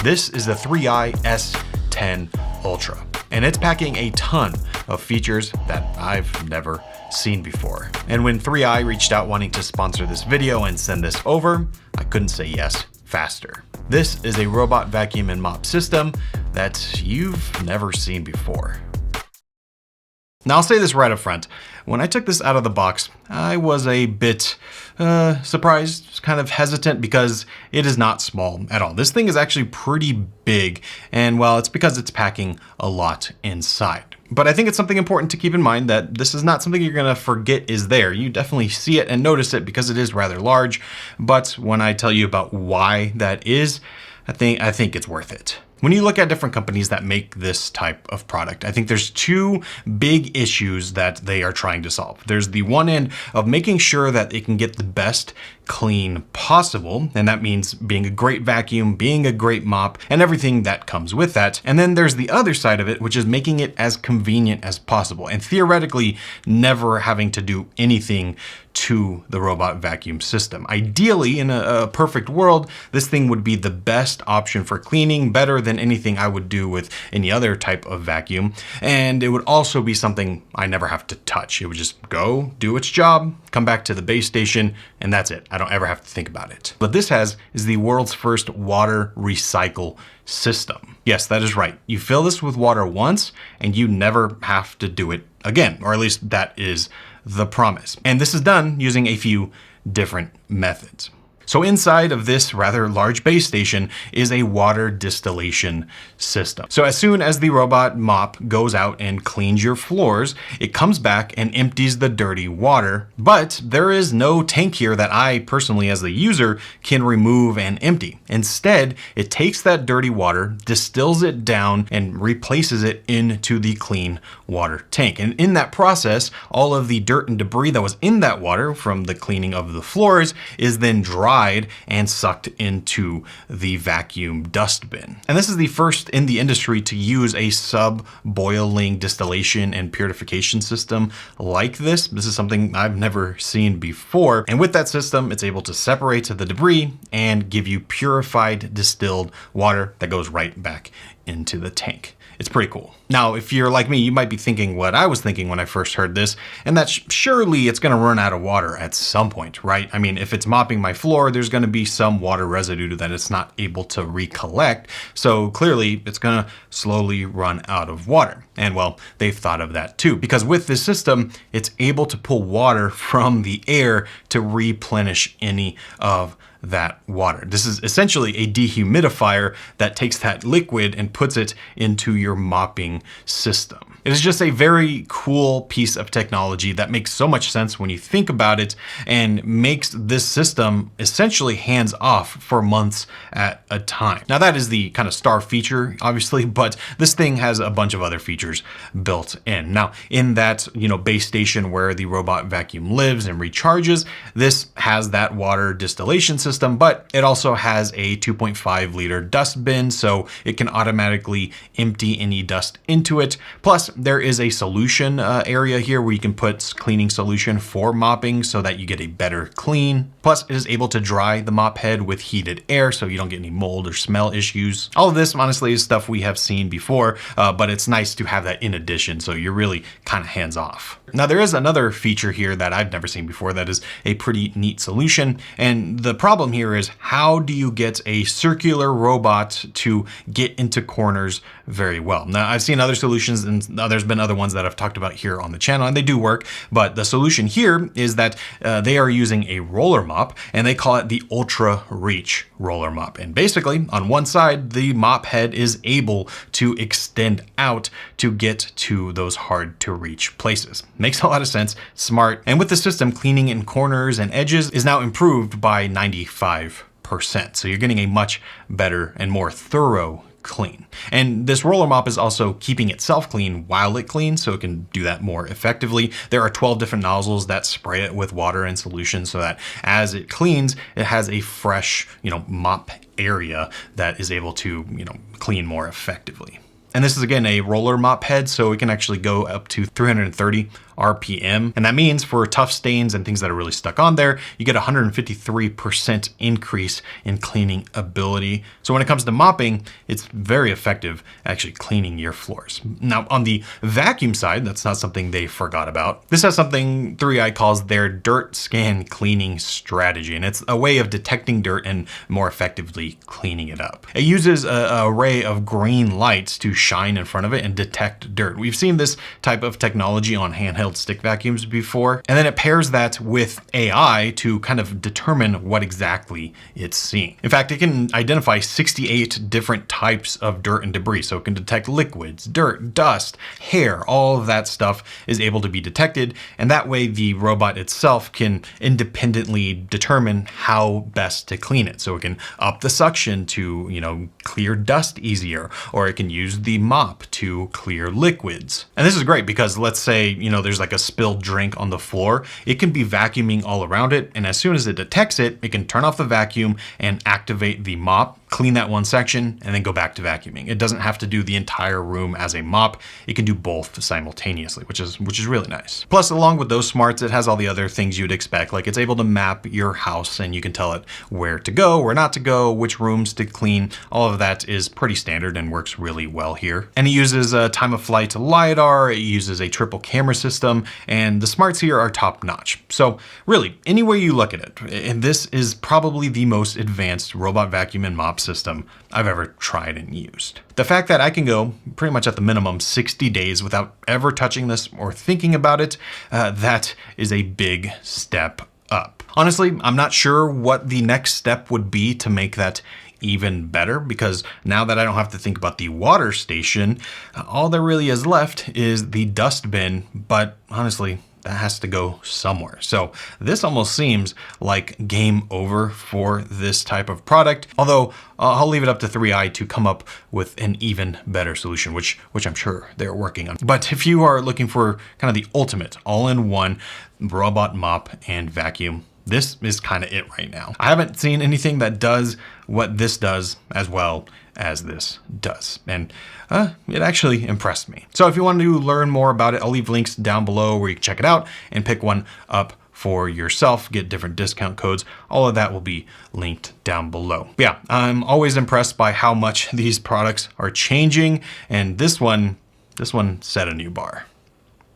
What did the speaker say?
This is the 3i S10 Ultra, and it's packing a ton of features that I've never seen before. And when 3i reached out wanting to sponsor this video and send this over, I couldn't say yes faster. This is a robot vacuum and mop system that you've never seen before. Now, I'll say this right up front. When I took this out of the box, I was a bit surprised, kind of hesitant, because it is not small at all. This thing is actually pretty big, and well, it's because it's packing a lot inside. But I think it's something important to keep in mind that this is not something you're gonna forget is there. You definitely see it and notice it because it is rather large. But when I tell you about why that is, I think it's worth it. When you look at different companies that make this type of product, I think there's two big issues that they are trying to solve. There's the one end of making sure that it can get the best clean possible, and that means being a great vacuum, being a great mop, and everything that comes with that. And then there's the other side of it, which is making it as convenient as possible, and theoretically never having to do anything to the robot vacuum system. Ideally, in a perfect world, this thing would be the best option for cleaning, better than anything I would do with any other type of vacuum. And it would also be something I never have to touch. It would just go, do its job, come back to the base station, and that's it. I don't ever have to think about it. What this is the world's first water recycle system. Yes, that is right. You fill this with water once and you never have to do it again, or at least that is the promise. And this is done using a few different methods. So inside of this rather large base station is a water distillation system. So as soon as the robot mop goes out and cleans your floors, it comes back and empties the dirty water, but there is no tank here that I personally as the user can remove and empty. Instead, it takes that dirty water, distills it down, and replaces it into the clean water tank. And in that process, all of the dirt and debris that was in that water from the cleaning of the floors is then dried and sucked into the vacuum dust bin. And this is the first in the industry to use a sub-boiling distillation and purification system like this. This is something I've never seen before. And with that system, it's able to separate the debris and give you purified distilled water that goes right back into the tank. It's pretty cool. Now, if you're like me, you might be thinking what I was thinking when I first heard this, and that surely it's gonna run out of water at some point, right? I mean, if it's mopping my floor, there's gonna be some water residue that it's not able to recollect. So clearly it's gonna slowly run out of water. And well, they've thought of that too, because with this system, it's able to pull water from the air to replenish any of that water. This is essentially a dehumidifier that takes that liquid and puts it into your mopping system. It is just a very cool piece of technology that makes so much sense when you think about it and makes this system essentially hands off for months at a time. Now that is the kind of star feature, obviously, but this thing has a bunch of other features built in. Now in that, base station where the robot vacuum lives and recharges, this has that water distillation system, but it also has a 2.5 liter dust bin, so it can automatically empty any dust into it. Plus, there is a solution area here where you can put cleaning solution for mopping so that you get a better clean. Plus, it is able to dry the mop head with heated air so you don't get any mold or smell issues. All of this, honestly, is stuff we have seen before, but it's nice to have that in addition, so you're really kind of hands off. Now, there is another feature here that I've never seen before that is a pretty neat solution, and the problem here is how do you get a circular robot to get into corners very well? Now, I've seen other solutions and there's been other ones that I've talked about here on the channel, and they do work, but the solution here is that they are using a roller mop, and they call it the Ultra Reach roller mop. And basically, on one side, the mop head is able to extend out to get to those hard to reach places. Makes a lot of sense, smart, and with the system, cleaning in corners and edges is now improved by 95%. So you're getting a much better and more thorough clean. And this roller mop is also keeping itself clean while it cleans, so it can do that more effectively. There are 12 different nozzles that spray it with water and solution so that as it cleans, it has a fresh, mop area that is able to, clean more effectively. And this is again a roller mop head, so it can actually go up to 330 RPM. And that means for tough stains and things that are really stuck on there, you get 153% increase in cleaning ability. So when it comes to mopping, it's very effective actually cleaning your floors. Now on the vacuum side, that's not something they forgot about. This has something 3i calls their dirt scan cleaning strategy, and it's a way of detecting dirt and more effectively cleaning it up. It uses an array of green lights to shine in front of it and detect dirt. We've seen this type of technology on handheld stick vacuums before, and then it pairs that with AI to kind of determine what exactly it's seeing. In fact, it can identify 68 different types of dirt and debris. So it can detect liquids, dirt, dust, hair, all of that stuff is able to be detected. And that way the robot itself can independently determine how best to clean it. So it can up the suction to, clear dust easier, or it can use the mop to clear liquids. And this is great because let's say, there's like a spilled drink on the floor, it can be vacuuming all around it. And as soon as it detects it, it can turn off the vacuum and activate the mop, clean that one section, and then go back to vacuuming. It doesn't have to do the entire room as a mop. It can do both simultaneously, which is really nice. Plus, along with those smarts, it has all the other things you'd expect. Like it's able to map your house and you can tell it where to go, where not to go, which rooms to clean. All of that is pretty standard and works really well here. And it uses a time of flight LiDAR. It uses a triple camera system, and the smarts here are top notch. So really, any way you look at it, and this is probably the most advanced robot vacuum and mop system I've ever tried and used. The fact that I can go pretty much at the minimum 60 days without ever touching this or thinking about it, that is a big step up. Honestly, I'm not sure what the next step would be to make that even better, because now that I don't have to think about the water station, all there really is left is the dust bin, but honestly, that has to go somewhere. So this almost seems like game over for this type of product, although I'll leave it up to 3i to come up with an even better solution, which I'm sure they're working on. But if you are looking for kind of the ultimate all-in-one robot mop and vacuum, this is kind of it right now. I haven't seen anything that does what this does as well as this does. And it actually impressed me. So if you want to learn more about it, I'll leave links down below where you can check it out and pick one up for yourself, get different discount codes. All of that will be linked down below. But yeah, I'm always impressed by how much these products are changing. And this one set a new bar.